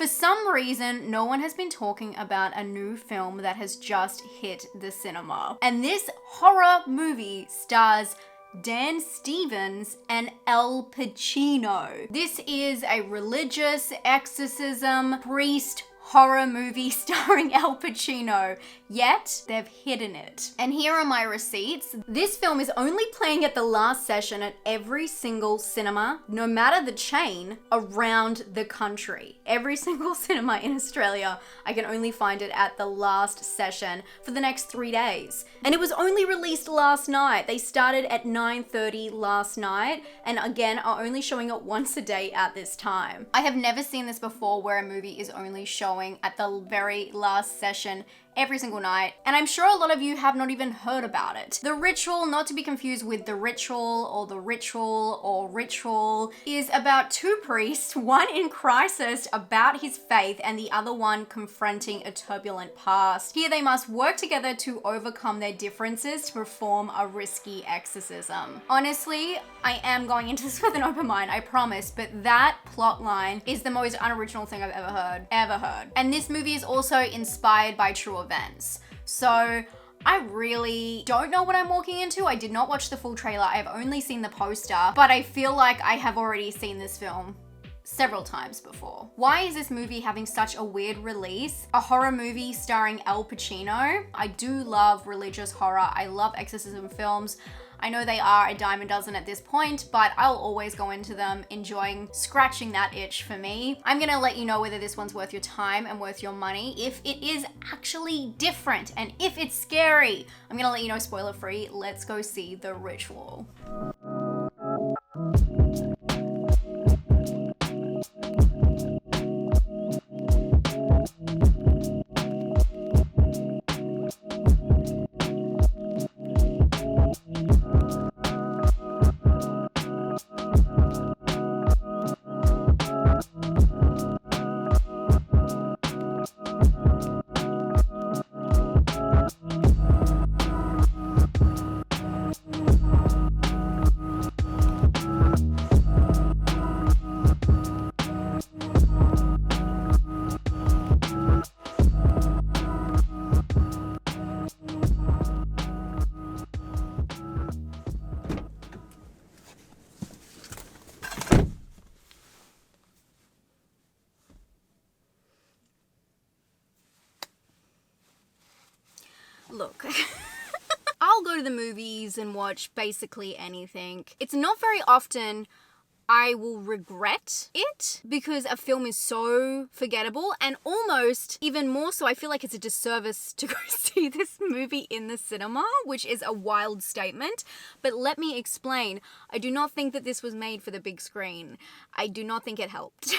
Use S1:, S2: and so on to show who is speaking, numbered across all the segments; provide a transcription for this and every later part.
S1: For some reason, no one has been talking about a new film that has just hit the cinema. And this horror movie stars Dan Stevens and Al Pacino. This is a religious exorcism priest horror movie starring Al Pacino, yet they've hidden it. And here are my receipts. This film is only playing at the last session at every single cinema, no matter the chain, around the country. Every single cinema in Australia, I can only find it at the last session for the next 3 days. And it was only released last night. They started at 9:30 last night, and again, are only showing it once a day at this time. I have never seen this before where a movie is only showing at the very last session every single night, and I'm sure a lot of you have not even heard about it. The Ritual, not to be confused with The Ritual or The Ritual or Ritual, is about two priests, one in crisis about his faith and the other one confronting a turbulent past. Here they must work together to overcome their differences to perform a risky exorcism. Honestly, I am going into this with an open mind, I promise, but that plot line is the most unoriginal thing I've ever heard. And this movie is also inspired by true events. So I really don't know what I'm walking into. I did not watch the full trailer. I've only seen the poster, but I feel like I have already seen this film several times before. Why is this movie having such a weird release? A horror movie starring Al Pacino. I do love religious horror. I love exorcism films. I know they are a dime a dozen at this point, but I'll always go into them enjoying scratching that itch for me. I'm gonna let you know whether this one's worth your time and worth your money, if it is actually different, and if it's scary. I'm gonna let you know spoiler free. Let's go see The Ritual. Look, I'll go to the movies and watch basically anything. It's not very often I will regret it because a film is so forgettable, and almost even more so, I feel like it's a disservice to go see this movie in the cinema, which is a wild statement. But let me explain. I do not think that this was made for the big screen. I do not think it helped.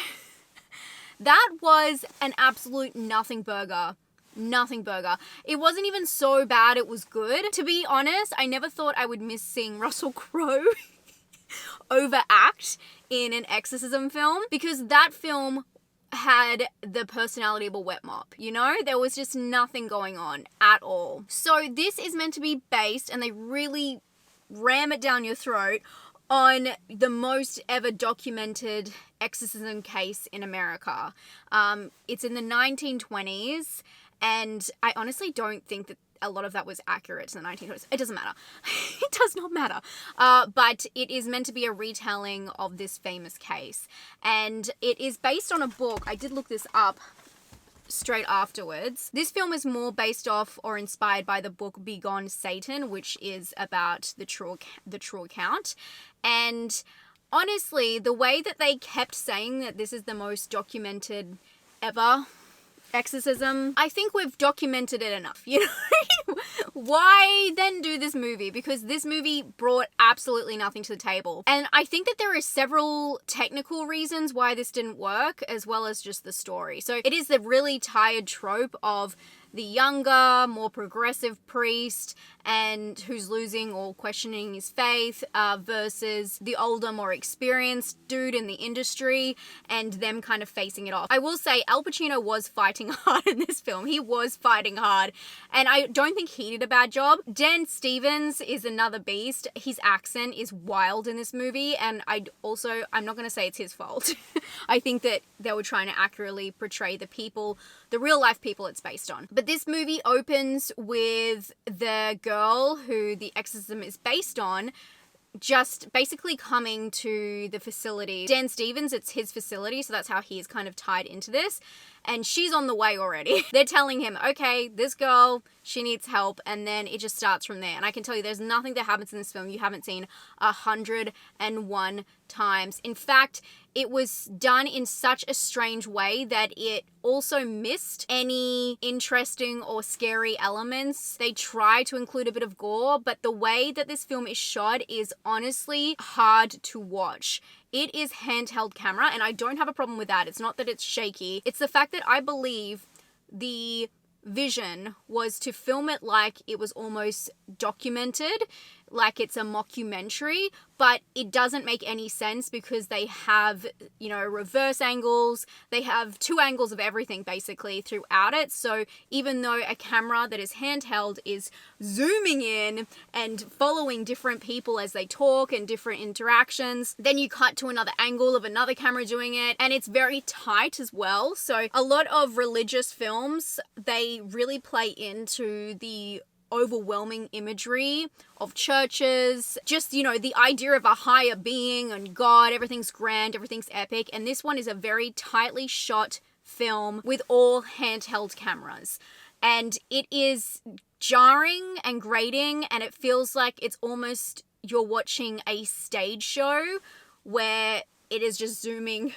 S1: That was an absolute nothing burger. Nothing burger. It wasn't even so bad it was good. To be honest, I never thought I would miss seeing Russell Crowe overact in an exorcism film, because that film had the personality of a wet mop, you know? There was just nothing going on at all. So this is meant to be based, and they really ram it down your throat, on the most ever documented exorcism case in America. It's in the 1920s, and I honestly don't think that a lot of that was accurate in the 1920s. It doesn't matter. It does not matter. But it is meant to be a retelling of this famous case. And it is based on a book. I did look this up straight afterwards. This film is more based off or inspired by the book Begone Satan, which is about the true account. And honestly, the way that they kept saying that this is the most documented ever exorcism, I think we've documented it enough, you know? Why then do this movie? Because this movie brought absolutely nothing to the table. And I think that there are several technical reasons why this didn't work, as well as just the story. So it is the really tired trope of the younger, more progressive priest and who's losing or questioning his faith versus the older, more experienced dude in the industry and them kind of facing it off. I will say Al Pacino was fighting hard in this film. He was fighting hard and I don't think he did a bad job. Dan Stevens is another beast. His accent is wild in this movie and I'm not going to say it's his fault. I think that they were trying to accurately portray the people, the real life people it's based on. But this movie opens with the girl who the exorcism is based on just basically coming to the facility. Dan Stevens, it's his facility, so that's how he's kind of tied into this. And she's on the way already. They're telling him, okay, this girl, she needs help, and then it just starts from there. And I can tell you there's nothing that happens in this film you haven't seen 101 times. In fact, it was done in such a strange way that it also missed any interesting or scary elements. They try to include a bit of gore, but the way that this film is shot is honestly hard to watch. It is handheld camera, and I don't have a problem with that. It's not that it's shaky. It's the fact that I believe the vision was to film it like it was almost documented, like it's a mockumentary, but it doesn't make any sense because they have, you know, reverse angles. They have 2 angles of everything basically throughout it. So even though a camera that is handheld is zooming in and following different people as they talk and different interactions, then you cut to another angle of another camera doing it, and it's very tight as well. So a lot of religious films, they really play into the overwhelming imagery of churches, just, you know, the idea of a higher being and God, everything's grand, everything's epic, and this one is a very tightly shot film with all handheld cameras. And it is jarring and grating, and it feels like it's almost you're watching a stage show where it is just zooming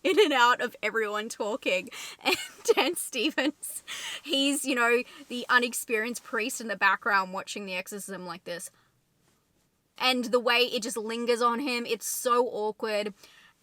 S1: in and out of everyone talking. And Dan Stevens, he's, you know, the unexperienced priest in the background watching the exorcism like this. And the way it just lingers on him, it's so awkward.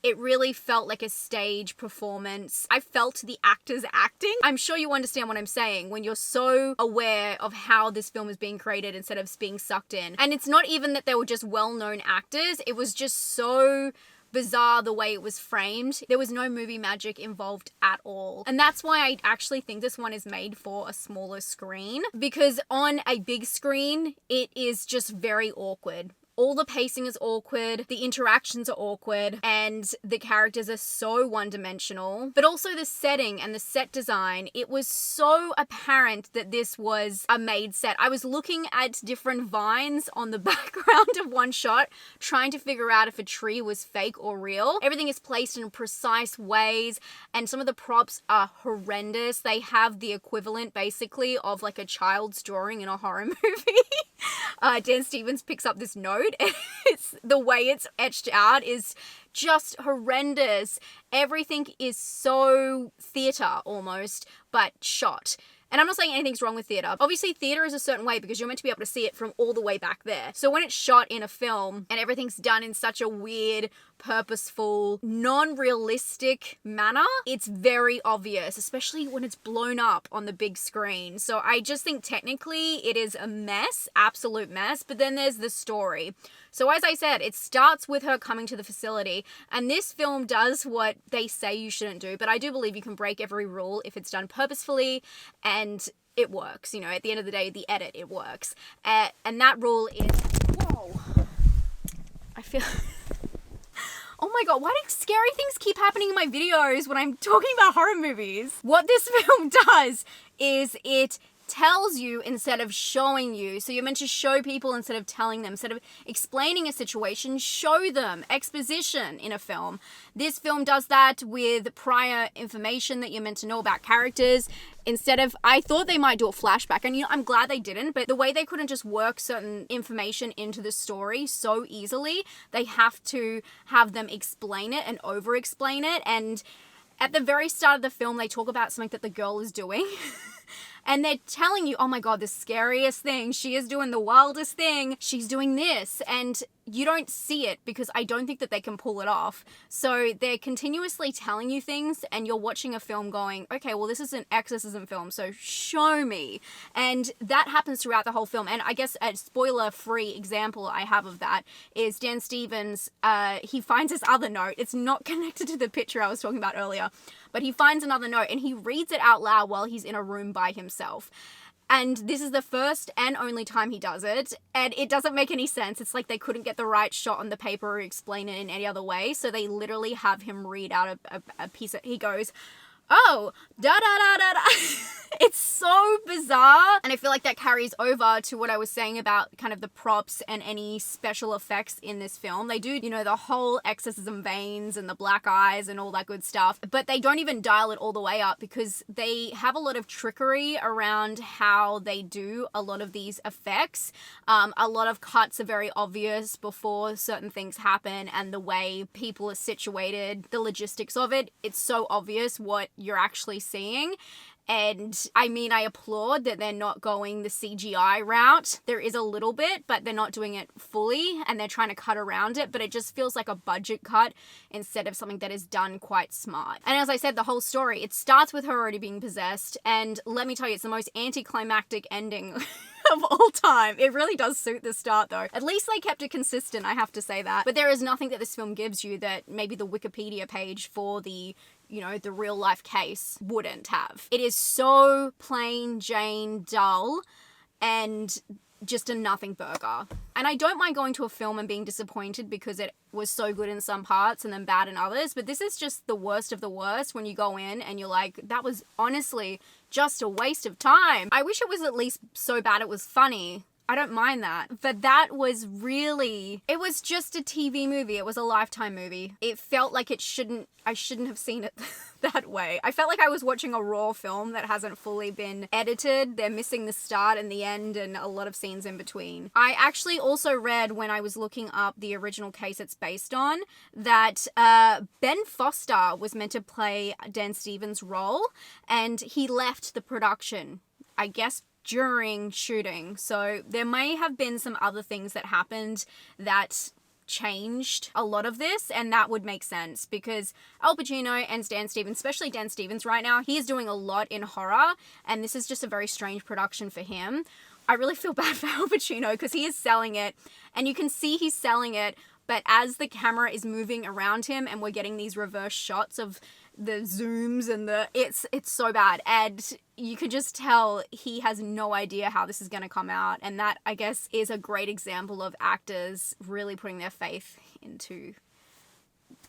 S1: It really felt like a stage performance. I felt the actors acting. I'm sure you understand what I'm saying when you're so aware of how this film is being created instead of being sucked in. And it's not even that they were just well-known actors. It was just so bizarre the way it was framed. There was no movie magic involved at all. And that's why I actually think this one is made for a smaller screen, because on a big screen, it is just very awkward. All the pacing is awkward, the interactions are awkward, and the characters are so one-dimensional. But also the setting and the set design, it was so apparent that this was a made set. I was looking at different vines on the background of one shot, trying to figure out if a tree was fake or real. Everything is placed in precise ways, and some of the props are horrendous. They have the equivalent, basically, of like a child's drawing in a horror movie. Dan Stevens picks up this note, and it's the way it's etched out is just horrendous. Everything is so theatre almost, but shot. And I'm not saying anything's wrong with theatre. Obviously, theatre is a certain way because you're meant to be able to see it from all the way back there. So when it's shot in a film and everything's done in such a weird, purposeful, non-realistic manner, it's very obvious, especially when it's blown up on the big screen. So I just think technically it is a mess, absolute mess. But then there's the story. So as I said, it starts with her coming to the facility, and this film does what they say you shouldn't do, but I do believe you can break every rule if it's done purposefully and it works. You know, at the end of the day, the edit, it works. And that rule is, whoa, I feel, oh my god, why do scary things keep happening in my videos when I'm talking about horror movies? What this film does is it tells you instead of showing you. So you're meant to show people instead of telling them. Instead of explaining a situation, show them. Exposition in a film. This film does that with prior information that you're meant to know about characters. Instead of, I thought they might do a flashback, and you know, I'm glad they didn't, but the way they couldn't just work certain information into the story so easily, they have to have them explain it and over-explain it. And at the very start of the film, they talk about something that the girl is doing. And they're telling you, oh my god, the scariest thing. She is doing the wildest thing. She's doing this. And you don't see it because I don't think that they can pull it off. So they're continuously telling you things and you're watching a film going, okay, well, this is an exorcism film, so show me. And that happens throughout the whole film. And I guess a spoiler-free example I have of that is Dan Stevens, he finds this other note. It's not connected to the picture I was talking about earlier, but he finds another note and he reads it out loud while he's in a room by himself. And this is the first and only time he does it, and it doesn't make any sense. It's like they couldn't get the right shot on the paper or explain it in any other way, so they literally have him read out a piece of... He goes, oh, da-da-da-da-da. It's so bizarre. And I feel like that carries over to what I was saying about kind of the props and any special effects in this film. They do, you know, the whole exorcism veins and the black eyes and all that good stuff, but they don't even dial it all the way up because they have a lot of trickery around how they do a lot of these effects. A lot of cuts are very obvious before certain things happen, and the way people are situated, the logistics of it, it's so obvious what you're actually seeing. And I mean, I applaud that they're not going the CGI route. There is a little bit, but they're not doing it fully and they're trying to cut around it, but it just feels like a budget cut instead of something that is done quite smart. And as I said, the whole story, it starts with her already being possessed, and let me tell you, it's the most anticlimactic ending of all time. It really does suit the start though. At least they kept it consistent, I have to say that. But there is nothing that this film gives you that maybe the Wikipedia page for the, you know, the real life case wouldn't have. It is so plain Jane dull and just a nothing burger. And I don't mind going to a film and being disappointed because it was so good in some parts and then bad in others, but this is just the worst of the worst when you go in and you're like, that was honestly just a waste of time. I wish it was at least so bad it was funny. I don't mind that. But that was really, it was just a TV movie. It was a Lifetime movie. It felt like I shouldn't have seen it that way. I felt like I was watching a raw film that hasn't fully been edited. They're missing the start and the end and a lot of scenes in between. I actually also read when I was looking up the original case it's based on that Ben Foster was meant to play Dan Stevens' role and he left the production, I guess, during shooting. So there may have been some other things that happened that changed a lot of this, and that would make sense because Al Pacino and Dan Stevens, especially Dan Stevens right now, he is doing a lot in horror, and this is just a very strange production for him. I really feel bad for Al Pacino because he is selling it, and you can see he's selling it, but as the camera is moving around him and we're getting these reverse shots of the zooms and it's so bad, and you could just tell he has no idea how this is going to come out, and that, I guess, is a great example of actors really putting their faith into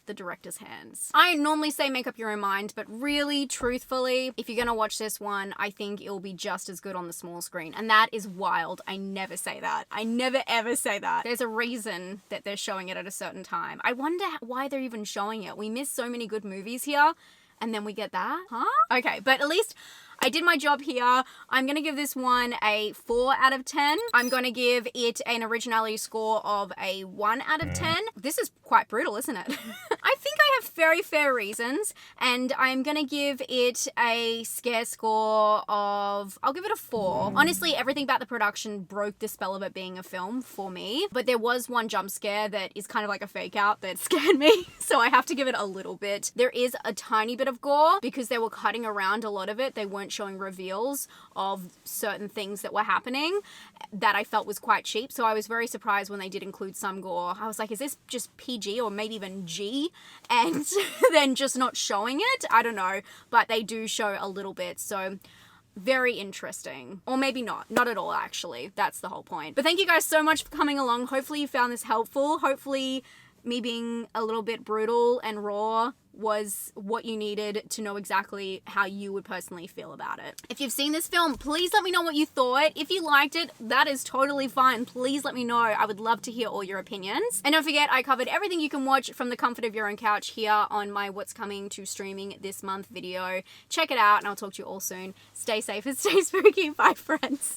S1: the director's hands. I normally say make up your own mind, but really, truthfully, if you're gonna watch this one, I think it'll be just as good on the small screen, and that is wild. I never say that. I never ever say that. There's a reason that they're showing it at a certain time. I wonder why they're even showing it. We miss so many good movies here, and then we get that? Huh? Okay, but at least I did my job here. I'm going to give this one a 4 out of 10. I'm going to give it an originality score of a 1 out of 10. This is quite brutal, isn't it? I think I have very fair reasons, and I'm going to give it a scare score of, I'll give it a 4. Honestly, everything about the production broke the spell of it being a film for me, but there was one jump scare that is kind of like a fake out that scared me, so I have to give it a little bit. There is a tiny bit of gore because they were cutting around a lot of it. They weren't showing reveals of certain things that were happening that I felt was quite cheap, so I was very surprised when they did include some gore. I was like, is this just PG or maybe even G, and then just not showing it? I don't know, but they do show a little bit, so very interesting. Or maybe not at all, actually. That's the whole point. But thank you guys so much for coming along. Hopefully you found this helpful. Hopefully me being a little bit brutal and raw was what you needed to know exactly how you would personally feel about it. If you've seen this film, please let me know what you thought. If you liked it, that is totally fine. Please let me know. I would love to hear all your opinions. And don't forget, I covered everything you can watch from the comfort of your own couch here on my What's Coming to Streaming This Month video. Check it out, and I'll talk to you all soon. Stay safe and stay spooky. Bye, friends.